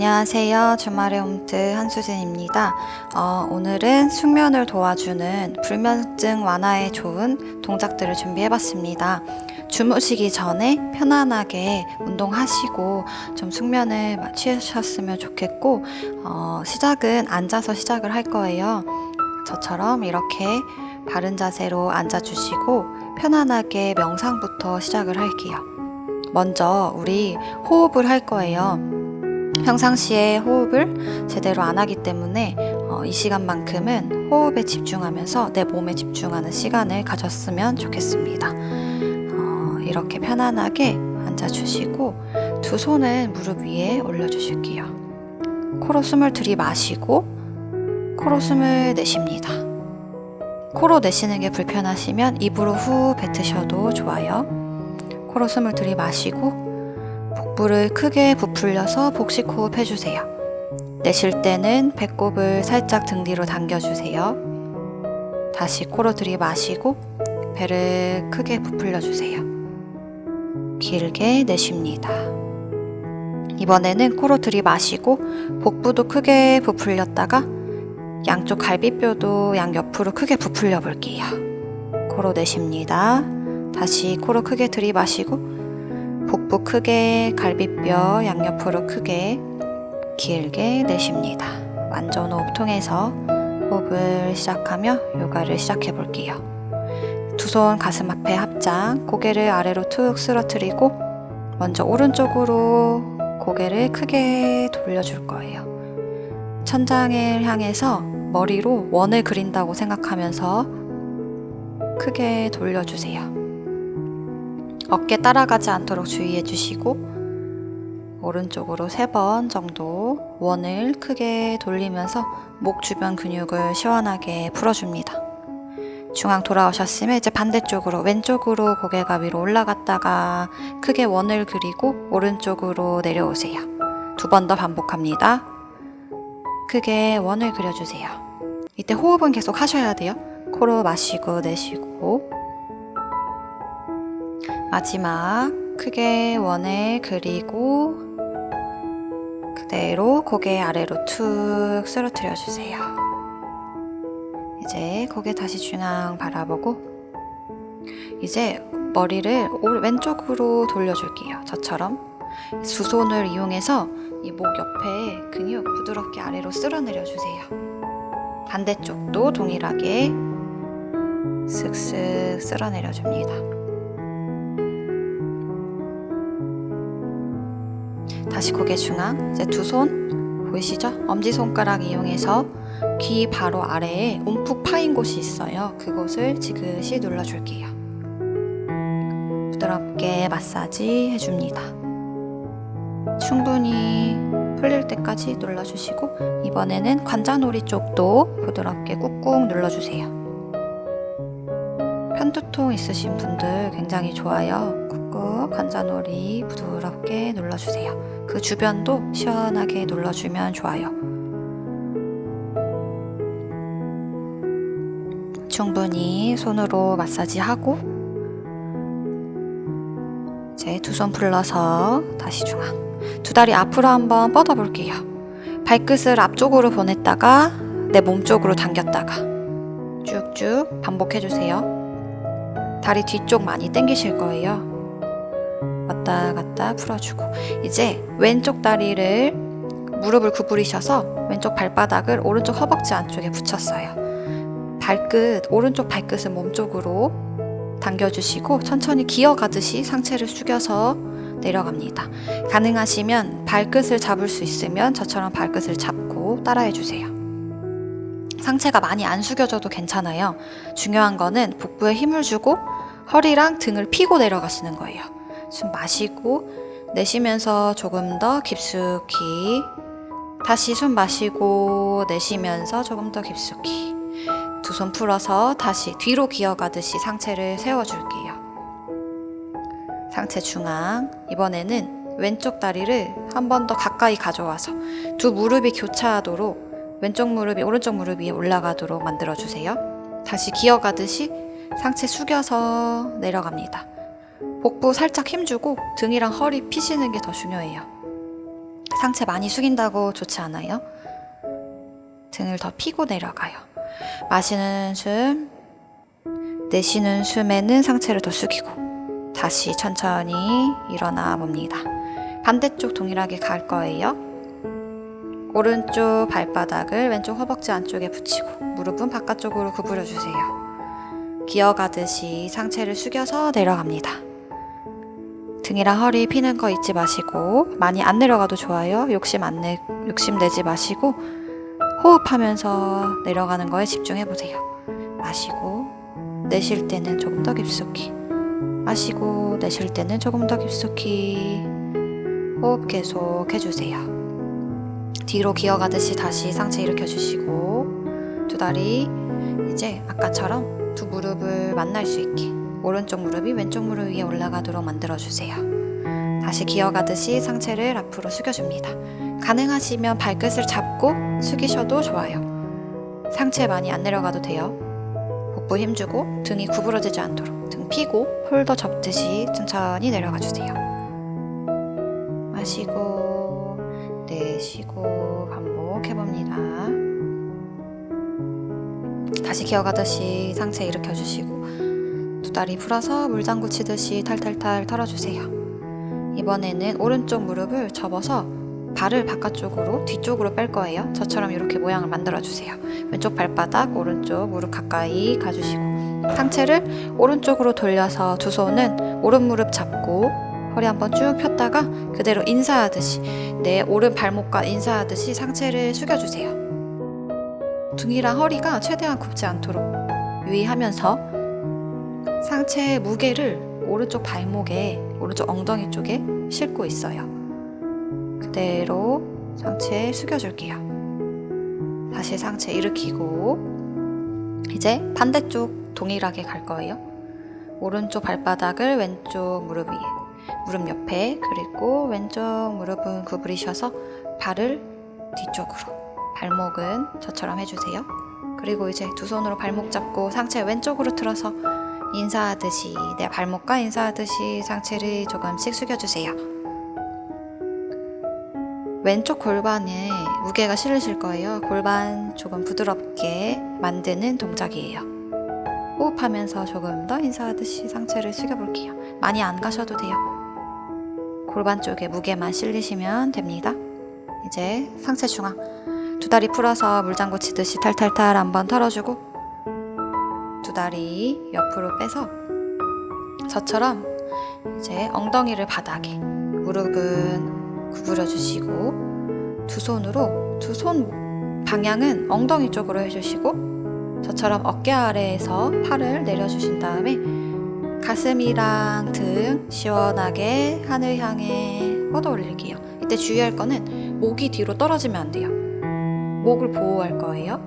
안녕하세요. 주말의 홈트 한수진입니다. 오늘은 숙면을 도와주는 불면증 완화에 좋은 동작들을 준비해봤습니다. 주무시기 전에 편안하게 운동하시고 좀 숙면을 취하셨으면 좋겠고, 시작은 앉아서 시작을 할 거예요. 저처럼 이렇게 바른 자세로 앉아주시고 편안하게 명상부터 시작을 할게요. 먼저 우리 호흡을 할 거예요. 평상시에 호흡을 제대로 안 하기 때문에 이 시간만큼은 호흡에 집중하면서 내 몸에 집중하는 시간을 가졌으면 좋겠습니다. 이렇게 편안하게 앉아주시고 두 손은 무릎 위에 올려주실게요. 코로 숨을 들이마시고 코로 숨을 내쉽니다. 코로 내쉬는 게 불편하시면 입으로 후 뱉으셔도 좋아요. 코로 숨을 들이마시고 복부를 크게 부풀려서 복식 호흡 해주세요. 내쉴 때는 배꼽을 살짝 등 뒤로 당겨주세요. 다시 코로 들이마시고 배를 크게 부풀려주세요. 길게 내쉽니다. 이번에는 코로 들이마시고 복부도 크게 부풀렸다가 양쪽 갈비뼈도 양옆으로 크게 부풀려 볼게요. 코로 내쉽니다. 다시 코로 크게 들이마시고 복부 크게, 갈비뼈 양옆으로 크게, 길게 내쉽니다. 완전 호흡 통해서 호흡을 시작하며 요가를 시작해 볼게요. 두 손 가슴 앞에 합장, 고개를 아래로 툭 쓰러뜨리고 먼저 오른쪽으로 고개를 크게 돌려줄 거예요. 천장을 향해서 머리로 원을 그린다고 생각하면서 크게 돌려주세요. 어깨 따라가지 않도록 주의해 주시고 오른쪽으로 3번 정도 원을 크게 돌리면서 목 주변 근육을 시원하게 풀어줍니다. 중앙 돌아오셨으면 이제 반대쪽으로 왼쪽으로 고개가 위로 올라갔다가 크게 원을 그리고 오른쪽으로 내려오세요. 2번 더 반복합니다. 크게 원을 그려주세요. 이때 호흡은 계속 하셔야 돼요. 코로 마시고 내쉬고 마지막 크게 원을 그리고 그대로 고개 아래로 툭 쓰러뜨려 주세요. 이제 고개 다시 중앙 바라보고 이제 머리를 왼쪽으로 돌려줄게요. 저처럼 두 손을 이용해서 이 목 옆에 근육 부드럽게 아래로 쓸어내려 주세요. 반대쪽도 동일하게 쓱쓱 쓸어내려 줍니다. 다시 고개 중앙, 이제 두 손 보이시죠? 엄지손가락 이용해서 귀 바로 아래에 움푹 파인 곳이 있어요. 그곳을 지그시 눌러줄게요. 부드럽게 마사지 해줍니다. 충분히 풀릴 때까지 눌러주시고 이번에는 관자놀이 쪽도 부드럽게 꾹꾹 눌러주세요. 편두통 있으신 분들 굉장히 좋아요. 꾹꾹 관자놀이 부드럽게 눌러주세요. 그 주변도 시원하게 눌러주면 좋아요. 충분히 손으로 마사지하고 이제 두 손 풀러서 다시 중앙. 두 다리 앞으로 한번 뻗어 볼게요. 발끝을 앞쪽으로 보냈다가 내 몸 쪽으로 당겼다가 쭉쭉 반복해주세요. 다리 뒤쪽 많이 당기실 거예요. 왔다 갔다 풀어주고 이제 왼쪽 다리를 무릎을 구부리셔서 왼쪽 발바닥을 오른쪽 허벅지 안쪽에 붙였어요. 오른쪽 발끝을 몸쪽으로 당겨주시고 천천히 기어가듯이 상체를 숙여서 내려갑니다. 가능하시면 발끝을 잡을 수 있으면 저처럼 발끝을 잡고 따라해주세요. 상체가 많이 안 숙여져도 괜찮아요. 중요한 거는 복부에 힘을 주고 허리랑 등을 펴고 내려가시는 거예요. 숨 마시고 내쉬면서 조금 더 깊숙이 다시 숨 마시고 내쉬면서 조금 더 깊숙이 두 손 풀어서 다시 뒤로 기어가듯이 상체를 세워줄게요. 상체 중앙. 이번에는 왼쪽 다리를 한 번 더 가까이 가져와서 두 무릎이 교차하도록 왼쪽 무릎이 오른쪽 무릎 위에 올라가도록 만들어주세요. 다시 기어가듯이 상체 숙여서 내려갑니다. 복부 살짝 힘주고 등이랑 허리 피시는 게 더 중요해요. 상체 많이 숙인다고 좋지 않아요? 등을 더 펴고 내려가요. 마시는 숨, 내쉬는 숨에는 상체를 더 숙이고 다시 천천히 일어나 봅니다. 반대쪽 동일하게 갈 거예요. 오른쪽 발바닥을 왼쪽 허벅지 안쪽에 붙이고 무릎은 바깥쪽으로 구부려 주세요. 기어가듯이 상체를 숙여서 내려갑니다. 등이랑 허리 피는 거 잊지 마시고, 많이 안 내려가도 좋아요. 욕심 내지 마시고 호흡하면서 내려가는 거에 집중해 보세요. 마시고 내쉴 때는 조금 더 깊숙이, 마시고 내쉴 때는 조금 더 깊숙이. 호흡 계속 해주세요. 뒤로 기어가듯이 다시 상체 일으켜 주시고, 두 다리 이제 아까처럼 두 무릎을 만날 수 있게 오른쪽 무릎이 왼쪽 무릎 위에 올라가도록 만들어주세요. 다시 기어가듯이 상체를 앞으로 숙여줍니다. 가능하시면 발끝을 잡고 숙이셔도 좋아요. 상체 많이 안 내려가도 돼요. 복부 힘주고 등이 구부러지지 않도록 등 펴고 폴더 접듯이 천천히 내려가 주세요. 마시고 내쉬고 반복해봅니다. 다시 기어가듯이 상체 일으켜 주시고 두 다리 풀어서 물장구 치듯이 탈탈탈 털어주세요. 이번에는 오른쪽 무릎을 접어서 발을 바깥쪽으로 뒤쪽으로 뺄 거예요. 저처럼 이렇게 모양을 만들어 주세요. 왼쪽 발바닥 오른쪽 무릎 가까이 가주시고 상체를 오른쪽으로 돌려서 두 손은 오른 무릎 잡고 허리 한번 쭉 폈다가 그대로 인사하듯이, 내 오른 발목과 인사하듯이 상체를 숙여주세요. 등이랑 허리가 최대한 굽지 않도록 유의하면서 상체의 무게를 오른쪽 발목에, 오른쪽 엉덩이 쪽에 싣고 있어요. 그대로 상체 숙여줄게요. 다시 상체 일으키고 이제 반대쪽 동일하게 갈 거예요. 오른쪽 발바닥을 왼쪽 무릎 위에, 무릎 옆에, 그리고 왼쪽 무릎은 구부리셔서 발을 뒤쪽으로, 발목은 저처럼 해주세요. 그리고 이제 두 손으로 발목 잡고 상체 왼쪽으로 틀어서 인사하듯이, 내 발목과 인사하듯이 상체를 조금씩 숙여주세요. 왼쪽 골반에 무게가 실으실 거예요. 골반 조금 부드럽게 만드는 동작이에요. 호흡하면서 조금 더 인사하듯이 상체를 숙여볼게요. 많이 안 가셔도 돼요. 골반 쪽에 무게만 실리시면 됩니다. 이제 상체 중앙 두 다리 풀어서 물장구 치듯이 탈탈탈 한번 털어주고 두 다리 옆으로 빼서 저처럼 이제 엉덩이를 바닥에, 무릎은 구부려 주시고 두 손으로, 두 손 방향은 엉덩이 쪽으로 해주시고 저처럼 어깨 아래에서 팔을 내려주신 다음에 가슴이랑 등 시원하게 하늘 향해 뻗어 올릴게요. 이때 주의할 거는 목이 뒤로 떨어지면 안 돼요. 목을 보호할 거예요.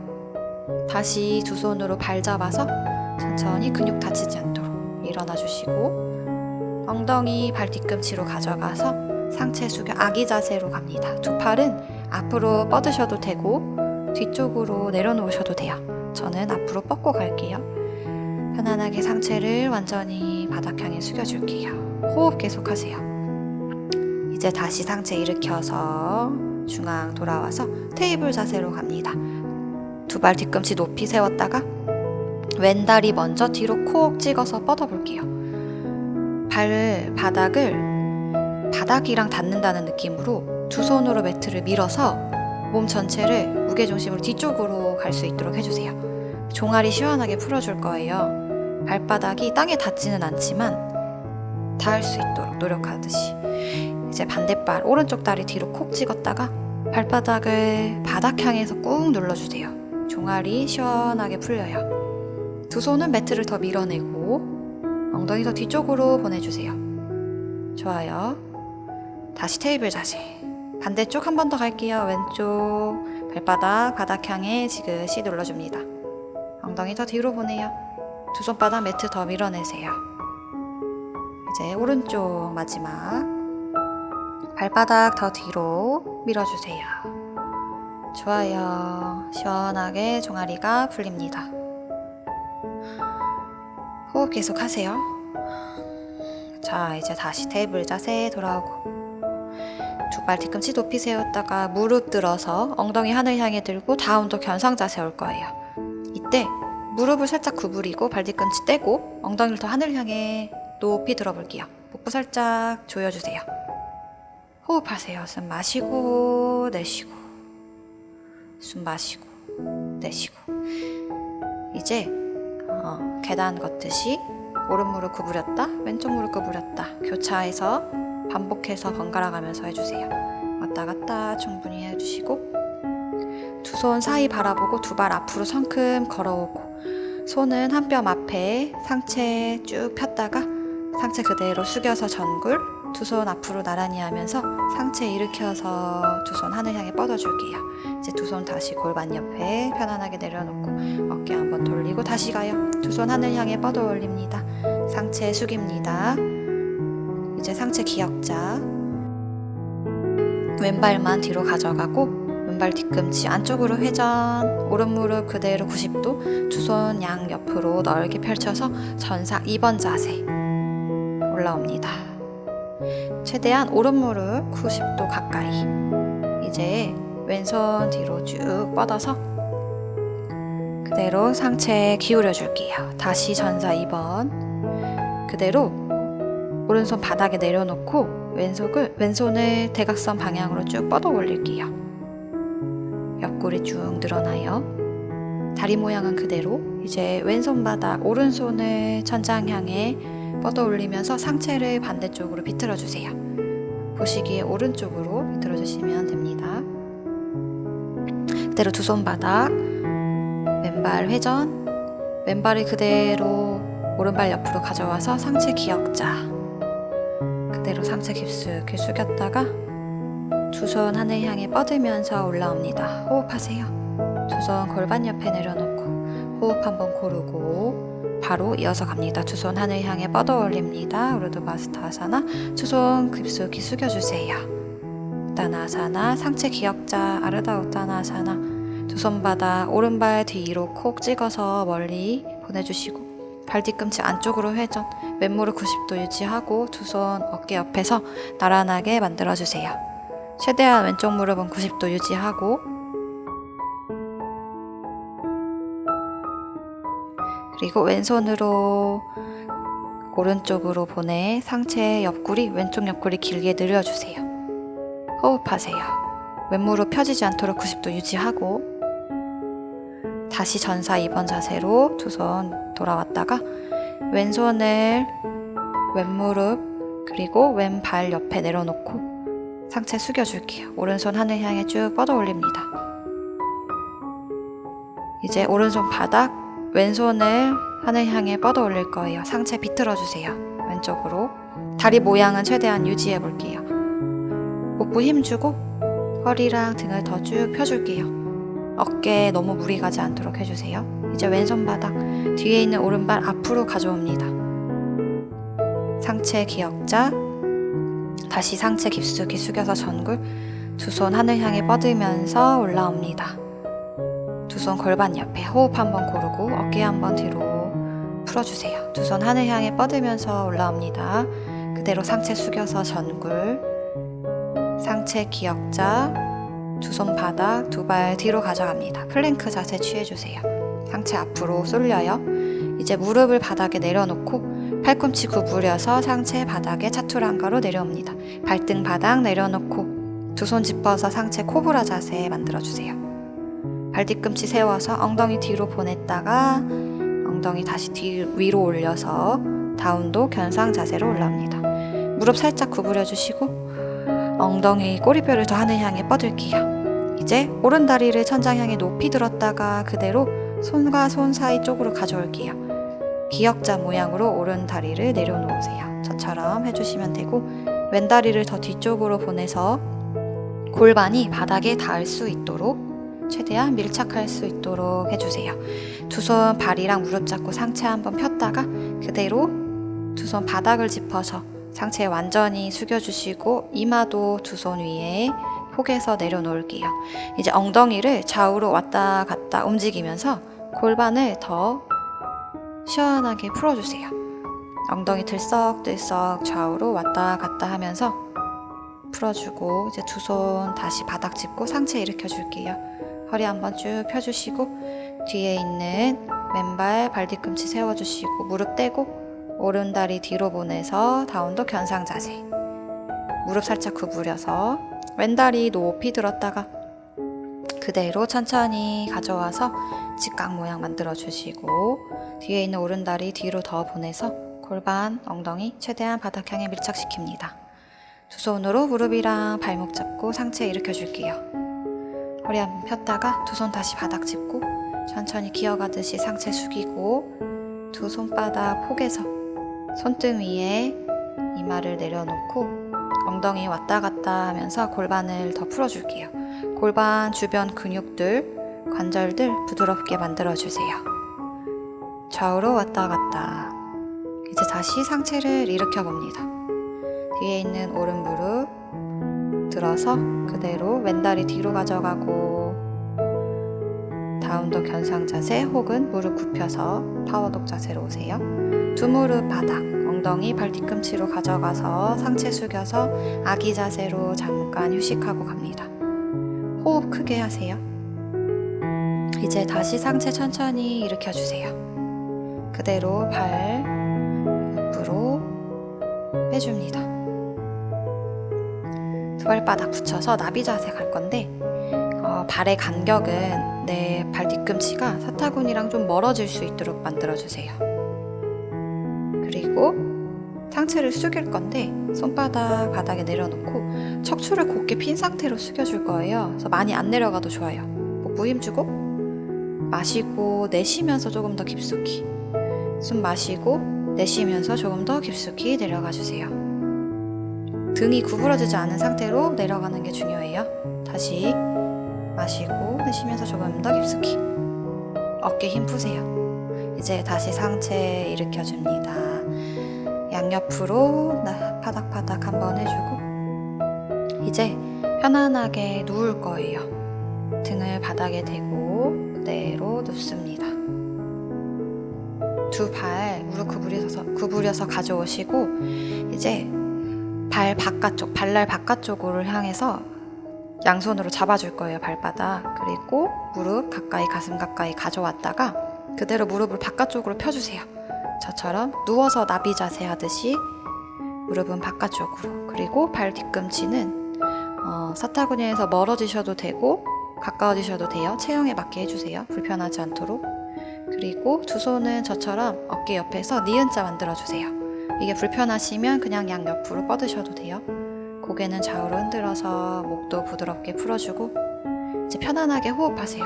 다시 두 손으로 발 잡아서 천천히 근육 다치지 않도록 일어나 주시고 엉덩이 발 뒤꿈치로 가져가서 상체 숙여 아기 자세로 갑니다. 두 팔은 앞으로 뻗으셔도 되고 뒤쪽으로 내려놓으셔도 돼요. 저는 앞으로 뻗고 갈게요. 편안하게 상체를 완전히 바닥 향해 숙여줄게요. 호흡 계속하세요. 이제 다시 상체 일으켜서 중앙 돌아와서 테이블 자세로 갑니다. 두 발 뒤꿈치 높이 세웠다가 왼다리 먼저 뒤로 콕 찍어서 뻗어볼게요. 발바닥을 바닥이랑 닿는다는 느낌으로 두 손으로 매트를 밀어서 몸 전체를 무게중심으로 뒤쪽으로 갈 수 있도록 해주세요. 종아리 시원하게 풀어줄 거예요. 발바닥이 땅에 닿지는 않지만 닿을 수 있도록 노력하듯이. 이제 반대발 오른쪽 다리 뒤로 콕 찍었다가 발바닥을 바닥 향해서 꾹 눌러주세요. 종아리 시원하게 풀려요. 두 손은 매트를 더 밀어내고 엉덩이 더 뒤쪽으로 보내주세요. 좋아요. 다시 테이블 자세. 반대쪽 한 번 더 갈게요. 왼쪽 발바닥 바닥 향해 지그시 눌러줍니다. 엉덩이 더 뒤로 보내요. 두 손바닥 매트 더 밀어내세요. 이제 오른쪽 마지막 발바닥 더 뒤로 밀어주세요. 좋아요. 시원하게 종아리가 풀립니다. 호흡 계속 하세요. 자, 이제 다시 테이블 자세 돌아오고 두 발 뒤꿈치 높이 세웠다가 무릎 들어서 엉덩이 하늘 향해 들고 다운도 견상 자세 올 거예요. 이때 무릎을 살짝 구부리고 발 뒤꿈치 떼고 엉덩이를 더 하늘 향해 높이 들어볼게요. 복부 살짝 조여주세요. 호흡하세요. 숨 마시고 내쉬고, 숨 마시고 내쉬고. 이제 계단 걷듯이 오른 무릎 구부렸다 왼쪽 무릎 구부렸다 교차해서 반복해서 번갈아 가면서 해주세요. 왔다 갔다 충분히 해주시고, 두 손 사이 바라보고 두 발 앞으로 성큼 걸어오고, 손은 한 뼘 앞에 상체 쭉 폈다가 상체 그대로 숙여서 전굴, 두 손 앞으로 나란히 하면서 상체 일으켜서 두 손 하늘 향해 뻗어줄게요. 이제 두 손 다시 골반 옆에 편안하게 내려놓고 어깨 한번 돌리고 다시 가요. 두 손 하늘 향해 뻗어 올립니다. 상체 숙입니다. 이제 상체 기역자, 왼발만 뒤로 가져가고 왼발 뒤꿈치 안쪽으로 회전, 오른 무릎 그대로 90도, 두 손 양 옆으로 넓게 펼쳐서 전사 2번 자세 올라옵니다. 최대한 오른 무릎 90도 가까이. 이제 왼손 뒤로 쭉 뻗어서 그대로 상체 기울여 줄게요. 다시 전사 2번. 그대로 오른손 바닥에 내려놓고 왼손을 대각선 방향으로 쭉 뻗어 올릴게요. 옆구리 쭉 늘어나요. 다리 모양은 그대로. 이제 왼손 바닥, 오른손을 천장 향해 뻗어 올리면서 상체를 반대쪽으로 비틀어 주세요. 보시기에 오른쪽으로 비틀어 주시면 됩니다. 그대로 두 손 바닥, 왼발 회전, 왼발을 그대로 오른발 옆으로 가져와서 상체 기역자, 그대로 상체 깊숙이 숙였다가 두 손 하늘 향해 뻗으면서 올라옵니다. 호흡하세요. 두 손 골반 옆에 내려놓고 호흡 한번 고르고 바로 이어서 갑니다. 두 손 하늘 향해 뻗어 올립니다. 우르드바스타사나. 두 손 깊숙이 숙여주세요. 우타나사나, 상체 기역자, 아르다 우타나사나. 두 손바닥 오른발 뒤로 콕 찍어서 멀리 보내주시고, 발 뒤꿈치 안쪽으로 회전, 왼무릎 90도 유지하고 두 손 어깨 옆에서 나란하게 만들어주세요. 최대한 왼쪽 무릎은 90도 유지하고, 그리고 왼손으로 오른쪽으로 보내 상체 옆구리, 왼쪽 옆구리 길게 늘려주세요. 호흡하세요. 왼무릎 펴지지 않도록 90도 유지하고, 다시 전사 2번 자세로 두 손 돌아왔다가 왼손을 왼무릎 그리고 왼발 옆에 내려놓고 상체 숙여줄게요. 오른손 하늘 향해 쭉 뻗어 올립니다. 이제 오른손 바닥, 왼손을 하늘 향해 뻗어 올릴 거예요. 상체 비틀어주세요. 왼쪽으로. 다리 모양은 최대한 유지해 볼게요. 복부 힘주고 허리랑 등을 더 쭉 펴줄게요. 어깨에 너무 무리 가지 않도록 해주세요. 이제 왼손 바닥, 뒤에 있는 오른발 앞으로 가져옵니다. 상체 기역자, 다시 상체 깊숙이 숙여서 전굴, 두 손 하늘 향해 뻗으면서 올라옵니다. 두 손 골반 옆에 호흡 한번 고르고 어깨 한번 뒤로 풀어주세요. 두 손 하늘 향해 뻗으면서 올라옵니다. 그대로 상체 숙여서 전굴, 상체 기역자, 두 손 바닥, 두 발 뒤로 가져갑니다. 플랭크 자세 취해주세요. 상체 앞으로 쏠려요. 이제 무릎을 바닥에 내려놓고 팔꿈치 구부려서 상체 바닥에 차투랑가로 내려옵니다. 발등 바닥 내려놓고 두 손 짚어서 상체 코브라 자세 만들어주세요. 발 뒤꿈치 세워서 엉덩이 뒤로 보냈다가 엉덩이 다시 위로 올려서 다운도 견상 자세로 올라옵니다. 무릎 살짝 구부려주시고 엉덩이 꼬리뼈를 더 하늘 향해 뻗을게요. 이제 오른 다리를 천장 향해 높이 들었다가 그대로 손과 손 사이 쪽으로 가져올게요. 기역자 모양으로 오른 다리를 내려놓으세요. 저처럼 해주시면 되고, 왼 다리를 더 뒤쪽으로 보내서 골반이 바닥에 닿을 수 있도록 최대한 밀착할 수 있도록 해주세요. 두 손 발이랑 무릎 잡고 상체 한번 폈다가 그대로 두 손 바닥을 짚어서 상체 완전히 숙여주시고 이마도 두 손 위에 폭에서 내려놓을게요. 이제 엉덩이를 좌우로 왔다 갔다 움직이면서 골반을 더 시원하게 풀어주세요. 엉덩이 들썩들썩 좌우로 왔다 갔다 하면서 풀어주고 이제 두 손 다시 바닥 짚고 상체 일으켜 줄게요. 허리 한번 쭉 펴주시고 뒤에 있는 왼발 발 뒤꿈치 세워주시고 무릎 떼고 오른다리 뒤로 보내서 다운독 견상 자세. 무릎 살짝 구부려서 왼다리 높이 들었다가 그대로 천천히 가져와서 직각 모양 만들어 주시고 뒤에 있는 오른다리 뒤로 더 보내서 골반, 엉덩이 최대한 바닥 향해 밀착시킵니다. 두 손으로 무릎이랑 발목 잡고 상체 일으켜 줄게요. 허리 한번 폈다가 두 손 다시 바닥 짚고 천천히 기어가듯이 상체 숙이고 두 손바닥 포개서 손등 위에 이마를 내려놓고 엉덩이 왔다 갔다 하면서 골반을 더 풀어줄게요. 골반 주변 근육들, 관절들 부드럽게 만들어주세요. 좌우로 왔다 갔다. 이제 다시 상체를 일으켜 봅니다. 뒤에 있는 오른 무릎 들어서 그대로 왼다리 뒤로 가져가고 다운독 견상 자세 혹은 무릎 굽혀서 파워독 자세로 오세요. 두 무릎 바닥, 엉덩이 발 뒤꿈치로 가져가서 상체 숙여서 아기 자세로 잠깐 휴식하고 갑니다. 호흡 크게 하세요. 이제 다시 상체 천천히 일으켜 주세요. 그대로 발 옆으로 빼줍니다. 두 발바닥 붙여서 나비 자세 갈 건데 발의 간격은 내 발 뒤꿈치가 사타구니랑 좀 멀어질 수 있도록 만들어주세요. 그리고 상체를 숙일 건데 손바닥 바닥에 내려놓고 척추를 곧게 핀 상태로 숙여줄 거예요. 그래서 많이 안 내려가도 좋아요. 복부 힘주고 마시고 내쉬면서 조금 더 깊숙이 숨 마시고 내쉬면서 조금 더 깊숙이 내려가 주세요. 등이 구부러지지 않은 상태로 내려가는 게 중요해요. 다시 마시고 내쉬면서 조금 더 깊숙이 어깨 힘 푸세요. 이제 다시 상체 일으켜줍니다. 양옆으로 파닥파닥 한번 해주고 이제 편안하게 누울 거예요. 등을 바닥에 대고 그대로 눕습니다. 두 발 무릎 구부려서 가져오시고 이제 발 바깥쪽, 발날 바깥쪽으로 향해서 양손으로 잡아줄 거예요. 발바닥. 그리고 무릎 가까이, 가슴 가까이 가져왔다가 그대로 무릎을 바깥쪽으로 펴주세요. 저처럼 누워서 나비 자세 하듯이 무릎은 바깥쪽으로, 그리고 발 뒤꿈치는 사타구니에서 멀어지셔도 되고 가까워지셔도 돼요. 체형에 맞게 해주세요. 불편하지 않도록. 그리고 두 손은 저처럼 어깨 옆에서 니은자 만들어주세요. 이게 불편하시면 그냥 양옆으로 뻗으셔도 돼요. 고개는 좌우로 흔들어서 목도 부드럽게 풀어주고 이제 편안하게 호흡하세요.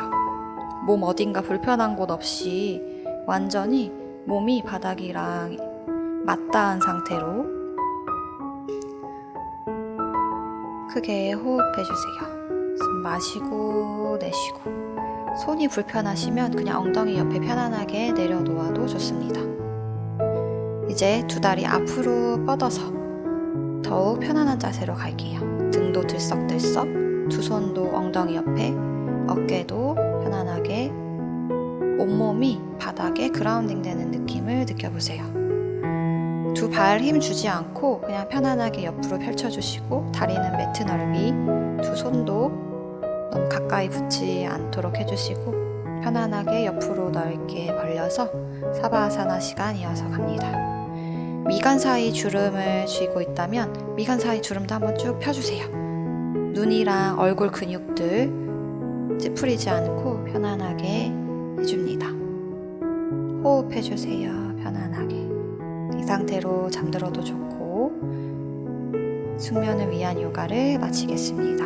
몸 어딘가 불편한 곳 없이 완전히 몸이 바닥이랑 맞닿은 상태로 크게 호흡해주세요. 숨 마시고 내쉬고 손이 불편하시면 그냥 엉덩이 옆에 편안하게 내려놓아도 좋습니다. 이제 두 다리 앞으로 뻗어서 더욱 편안한 자세로 갈게요. 등도 들썩들썩, 두 손도 엉덩이 옆에, 어깨도 편안하게 온몸이 바닥에 그라운딩 되는 느낌을 느껴보세요. 두 발 힘 주지 않고 그냥 편안하게 옆으로 펼쳐주시고 다리는 매트 넓이, 두 손도 너무 가까이 붙지 않도록 해주시고 편안하게 옆으로 넓게 벌려서 사바아사나 시간 이어서 갑니다. 미간 사이 주름을 쥐고 있다면 미간 사이 주름도 한번 쭉 펴주세요. 눈이랑 얼굴 근육들 찌푸리지 않고 편안하게 해줍니다. 호흡해주세요. 편안하게. 이 상태로 잠들어도 좋고 숙면을 위한 요가를 마치겠습니다.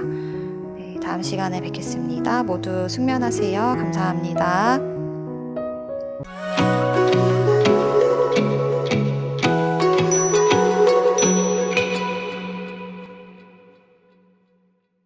네, 다음 시간에 뵙겠습니다. 모두 숙면하세요. 감사합니다.